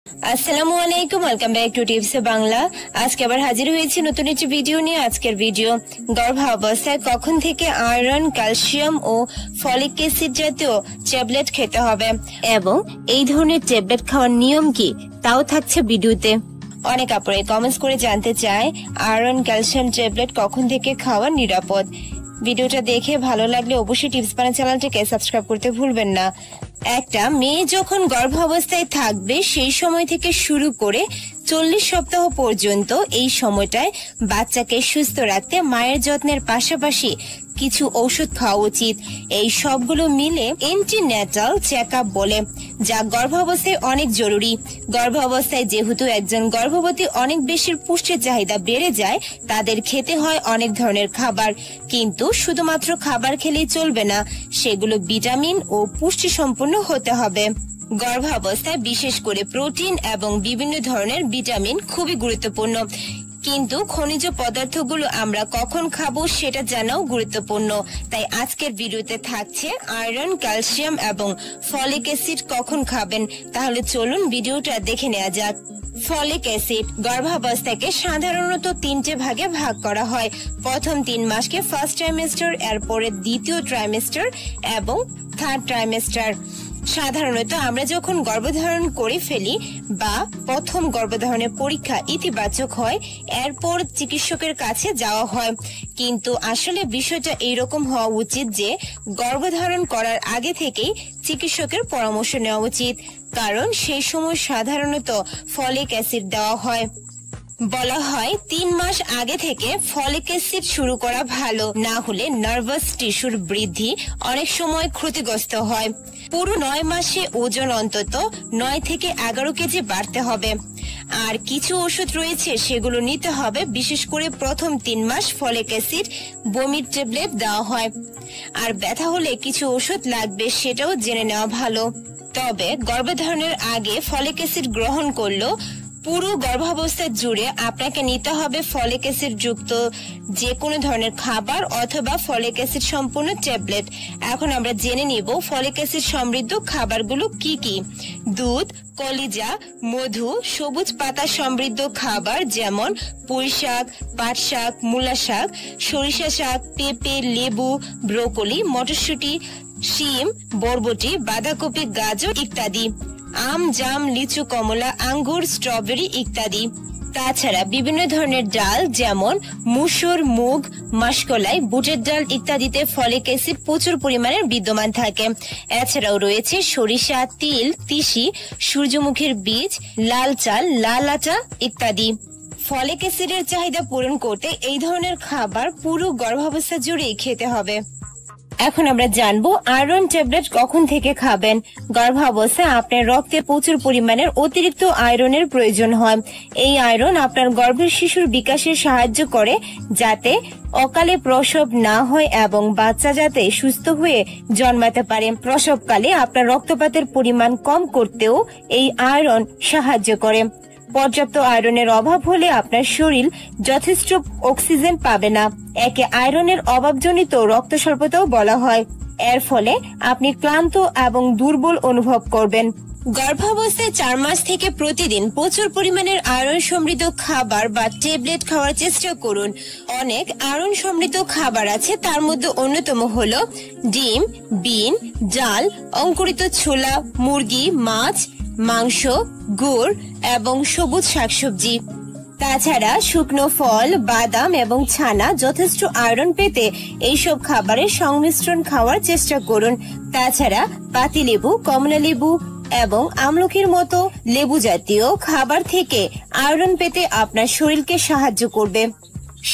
আসসালামু আলাইকুম, welcome back to tips Bangla. আজকে আবার হাজির হয়েছি নতুন একটি ভিডিও নিয়ে। আজকের ভিডিও গর্ভাবস্থায় কখন থেকে আয়রন, ক্যালসিয়াম ও ফলিক অ্যাসিড জাতীয় ট্যাবলেট খেতে হবে এবং এই ধরনের ট্যাবলেট খাওয়ার নিয়ম কি তাও থাকছে ভিডিওতে। অনেক আপুরাই কমেন্টস করে জানতে চায় আয়রন, ক্যালসিয়াম ট্যাবলেট কখন থেকে খাওয়া নিরাপদ। ভিডিওটা দেখে ভালো লাগলে অবশ্যই টিপস বাংলা চ্যানেলটিকে সাবস্ক্রাইব করতে ভুলবেন না। একটা মেয়ে যখন গর্ভাবস্থায় থাকবে সেই সময় থেকে শুরু করে 40 সপ্তাহ পর্যন্ত এই সময়টায় বাচ্চাকে সুস্থ রাখতে মায়ের যত্নের পাশাপাশি কিছু ঔষধ খাওয়া উচিত। এই সবগুলো মিলে এন্টিন্যাটাল চেকআপ বলে, যা গর্ভাবস্থায় অনেক জরুরি। গর্ভাবস্থায় যেহেতু একজন গর্ভবতী অনেক বেশি পুষ্টির চাহিদা বেড়ে যায়, তাদের খেতে হয় অনেক ধরনের খাবার, কিন্তু শুধুমাত্র খাবার খেলেই চলবে না, সেগুলো ভিটামিন ও পুষ্টি সম্পন্ন হতে হবে। গর্ভাবস্থায় বিশেষ করে প্রোটিন এবং বিভিন্ন ধরনের ভিটামিন খুবই গুরুত্বপূর্ণ, কিন্তু খনিজ পদার্থগুলো আমরা কখন খাবো সেটা জানাও গুরুত্বপূর্ণ। তাই আজকের ভিডিওতে থাকছে আয়রন, ক্যালসিয়াম এবং ফলিক অ্যাসিড কখন খাবেন। তাহলে চলুন ভিডিওটা দেখে নেওয়া যাক। ফলিক অ্যাসিড গর্ভাবস্থাকে সাধারণত 3টে ভাগে ভাগ করা হয়। প্রথম 3 মাসকে ফার্স্ট ট্রাইমেস্টার, এরপরে দ্বিতীয় ট্রাইমেস্টার এবং থার্ড ট্রাইমেস্টার। সাধারণত আমরা যখন গর্ভধারণ করে ফেলি বা প্রথম গর্ভধারণের পরীক্ষা ইতিবাচক হয়, এরপর চিকিৎসকের কাছে যাওয়া হয়, কিন্তু আসলে বিষয়টা এইরকম হওয়া উচিত যে গর্ভধারণ করার আগে থেকেই চিকিৎসকের পরামর্শ নেওয়া উচিত, কারণ সেই সময় সাধারণত ফলিক অ্যাসিড দেওয়া হয়। বলা হয় 3 মাস আগে থেকে ফলিক অ্যাসিড শুরু করা ভালো, না হলে নার্ভাস টিস্যুর বৃদ্ধি অনেক সময় ক্ষতিগ্রস্ত হয়। পুরো 9 মাসে ওজন অন্তত 9 থেকে 11 কেজি বাড়তে হবে। আর কিছু ওষুধ রয়েছে, সেগুলো নিতে হবে, বিশেষ করে প্রথম 3 মাস ফলিক অ্যাসিড বমির ট্যাবলেট দেওয়া হয়। আর ব্যথা হলে কিছু ওষুধ লাগবে, সেটাও জেনে নেওয়া ভালো। তবে গর্ভধারণের আগে ফলিক অ্যাসিড গ্রহণ করলেও পুরো গর্ভাবস্থা জুড়ে আপনাকে নিতে হবে ফলিক অ্যাসিড যুক্ত যে কোনো ধরনের খাবার অথবা ফলিক অ্যাসিড সম্পূর্ণ ট্যাবলেট। এখন আমরা জেনে নিব ফলিক অ্যাসিড সমৃদ্ধ খাবারগুলো কি কি। দুধ, কলিজা, মধু, সবুজ পাতা সমৃদ্ধ খাবার যেমন পুঁই শাক, পাট শাক, মূলা শাক, সরিষা শাক, পেঁপে, লেবু, ব্রোকলি, মটরশুঁটি, শিম, বরবটি, বাঁধাকপি, গাজর ইত্যাদি। আম, জাম, লিচু, কমলা, আঙ্গুর, স্ট্রবেরি ইত্যাদি। তাছাড়া বিভিন্ন ধরনের ডাল যেমন মুসুর, মুগ, মাসকলাই, বুটের ডাল ইত্যাদিতে ফলিক অ্যাসিড প্রচুর পরিমাণে বিদ্যমান থাকে। এছাড়াও রয়েছে সরিষা, তিল, তিসি, সূর্যমুখীর বীজ, লাল চাল, লাল আটা ইত্যাদি। ফলিক অ্যাসিডের চাহিদা পূরণ করতে এই ধরনের খাবার পুরো গর্ভাবস্থা জুড়েই খেতে হবে। এখন আমরা জানবো আয়রন ট্যাবলেট কখন থেকে খাবেন। গর্ভাবস্থায় আপনার রক্তে প্রচুর পরিমাণের অতিরিক্ত আয়রনের প্রয়োজন হয়। এই আয়রন আপনার গর্ভের শিশুর বিকাশে সাহায্য করে, যাতে অকালে প্রসব না হয় এবং বাচ্চা যাতে সুস্থ হয়ে জন্মাতে পারে। প্রসবকালে আপনার রক্তপাতের পরিমাণ কম করতেও এই আয়রন সাহায্য করে। পর্যাপ্ত আয়রনের অভাব হলে আপনার শরীর যথেষ্ট অক্সিজেন পাবে না। একে আয়রনের অভাবজনিত রক্ত স্বল্পতাও বলা হয়। এর ফলে আপনি ক্লান্ত এবং দুর্বল অনুভব করবেন। গর্ভাবস্থায় 4 মাস থেকে প্রতিদিন প্রচুর পরিমাণের আয়রন সমৃদ্ধ খাবার বা ট্যাবলেট খাওয়ার চেষ্টা করুন। অনেক আয়রন সমৃদ্ধ খাবার আছে, তার মধ্যে অন্যতম হলো ডিম, বিন, ডাল, অঙ্কুরিত ছোলা, মুরগি, মাছ, মাংস, গুড় এবং সবুজ শাকসবজি। তাছাড়া শুকনো ফল, বাদাম এবং ছানা যথেষ্ট আয়রন পেতে এইসব খাবারের সংমিশ্রণ খাওয়ার চেষ্টা করুন। তাছাড়া পাতিলেবু, কমলালেবু এবং আমলকির মতো লেবু জাতীয় খাবার থেকে আয়রন পেতে আপনার শরীরকে সাহায্য করবে।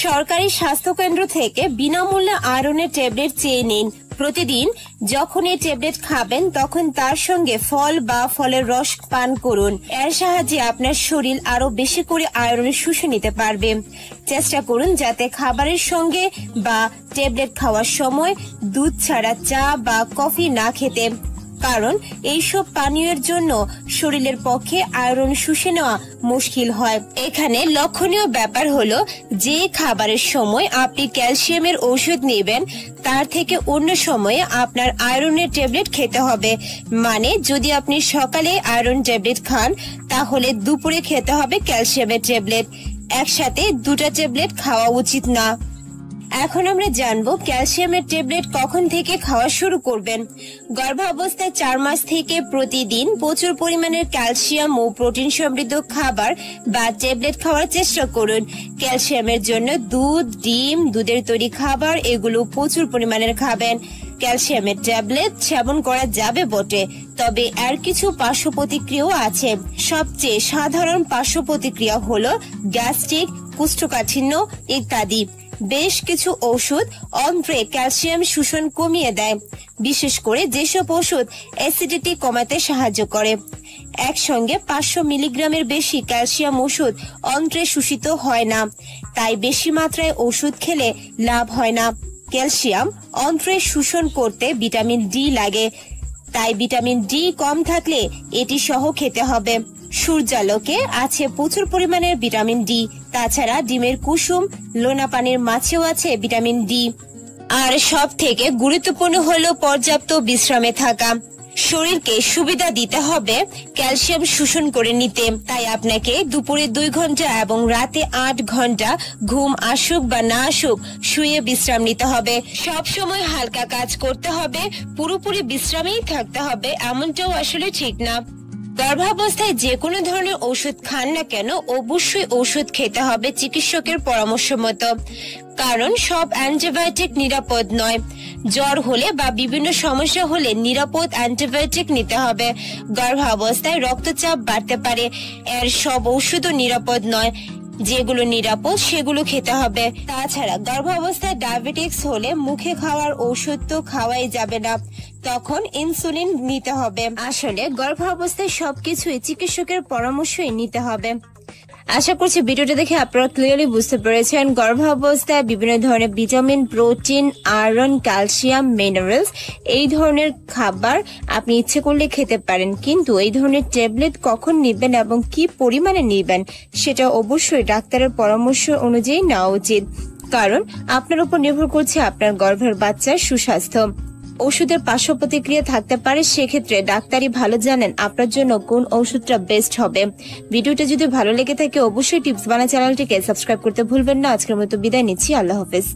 সরকারি স্বাস্থ্য কেন্দ্র থেকে বিনামূল্যে আয়রনের ট্যাবলেট চেয়ে নিন। প্রতিদিন যখন এই ট্যাবলেট খাবেন তখন তার সঙ্গে ফল বা ফলের রস পান করুন। এর সাহায্যে আপনার শরীর আরো বেশি করে আয়রনের শুষে নিতে পারবে। চেষ্টা করুন যাতে খাবারের সঙ্গে বা ট্যাবলেট খাওয়ার সময় দুধ ছাড়া চা বা কফি না খেতে। কারণ এইসব পানীয়ের জন্য শরীরের পক্ষে আয়রন শুষে নেওয়া মুশকিল হয়। এখানে লক্ষণীয় ব্যাপার হলো যে খাবারের সময় আপনি ক্যালসিয়ামের ঔষধ নেবেন তার থেকে অন্য সময়ে আপনার আয়রনের ট্যাবলেট খেতে হবে। মানে যদি আপনি সকালে আয়রন ট্যাবলেট খান তাহলে দুপুরে খেতে হবে ক্যালসিয়ামের ট্যাবলেট। একসাথে দুটো ট্যাবলেট খাওয়া উচিত না। এখন আমরা জানবো ক্যালসিয়ামের ট্যাবলেট কখন থেকে খাওয়া শুরু করবেন। গর্ভাবস্থায় 4 মাস থেকে প্রতিদিন প্রচুর পরিমাণের ক্যালসিয়াম ও প্রোটিন সমৃদ্ধ খাবার বা ট্যাবলেট খাওয়ার চেষ্টা করুন। ক্যালসিয়ামের জন্য দুধ, ডিম, দুধের তৈরি খাবার এগুলো প্রচুর পরিমাণের খাবেন। ক্যালসিয়ামের ট্যাবলেট সেবন করা যাবে বটে, তবে এর কিছু পার্শ্ব প্রতিক্রিয়াও আছে। সবচেয়ে সাধারণ পার্শ্ব প্রতিক্রিয়া হলো গ্যাস্ট্রিক, কোষ্ঠকাঠিন্য ইত্যাদি। বেশ কিছু ওষুধ অন্ত্রে ক্যালসিয়াম শোষণ কমিয়ে দেয়, বিশেষ করে যেসব ওষুধ অ্যাসিডিটি কমাতে সাহায্য করে। একসঙ্গে 500 মিলিগ্রামের বেশি ক্যালসিয়াম ওষুধ অন্ত্রে শোষিত হয় না, তাই বেশি মাত্রায় ওষুধ খেলে লাভ হয় না। ক্যালসিয়াম অন্ত্রে শোষণ করতে ভিটামিন ডি লাগে, তাই ভিটামিন ডি কম থাকলে এটি সহ খেতে হবে। সূর্যালোকে আছে প্রচুর পরিমাণের ভিটামিন ডি। তাছাড়া ডিমের কুসুম, লোনা পানির মাছেও আছে ভিটামিন ডি। আর সব থেকে গুরুত্বপূর্ণ হলো পর্যাপ্ত বিশ্রামে থাকা। শরীরকে সুবিধা দিতে হবে ক্যালসিয়াম শোষণ করে নিতে, তাই আপনাকে দুপুরে 2 ঘন্টা এবং রাতে 8 ঘন্টা ঘুম আসুক বা না আসুক শুয়ে বিশ্রাম নিতে হবে। সব সময় হালকা কাজ করতে হবে, পুরোপুরি বিশ্রামেই থাকতে হবে এমনটাও আসলে ঠিক না। গর্ভাবস্থায় যে কোনো ধরনের ওষুধ খান না কেন অবশ্যই ওষুধ খেতে হবে চিকিৎসকের পরামর্শ মতো, কারণ সব অ্যান্টিবায়োটিক নিরাপদ নয়। জ্বর হলে বা বিভিন্ন সমস্যা হলে নিরাপদ অ্যান্টিবায়োটিক নিতে হবে। গর্ভাবস্থায় রক্তচাপ বাড়তে পারে, এর সব ওষুধও নিরাপদ নয়। যেগুলো নিরাপদ সেগুলো খেতে হবে। তাছাড়া গর্ভাবস্থায় ডায়াবেটিক্স হলে মুখে খাওয়ার ওষুধ তো খাওয়াই যাবে না, তখন ইনসুলিন নিতে হবে। আসলে গর্ভাবস্থায় সবকিছুই চিকিৎসকের পরামর্শই নিতে হবে। আশা করছি ভিডিওটা দেখে আপনারা ক্লিয়ারলি বুঝতে পেরেছেন গর্ভাবস্থায় বিভিন্ন ধরনের vitamin, protein, iron, calcium, minerals এই ধরনের খাবার আপনি ইচ্ছে করলে খেতে পারেন, কিন্তু এই ধরনের ট্যাবলেট কখন নেবেন এবং কি পরিমাণে নেবেন সেটা অবশ্যই ডাক্তারের পরামর্শ অনুযায়ী নেওয়া উচিত, কারণ আপনার উপর নির্ভর করছে আপনার গর্ভের বাচ্চার সুস্বাস্থ্য। ওষুধের পার্শ্ব প্রতিক্রিয়া থাকতে পারে, সেক্ষেত্রে ডাক্তারই ভালো জানেন আপনার জন্য কোন ওষুধটা বেস্ট হবে। ভিডিওটা যদি ভালো লেগে থাকে অবশ্যই টিপস বানা চ্যানেলটিকে সাবস্ক্রাইব করতে ভুলবেন না। আজকের মতো বিদায় নিচ্ছি, আল্লাহ হাফেজ।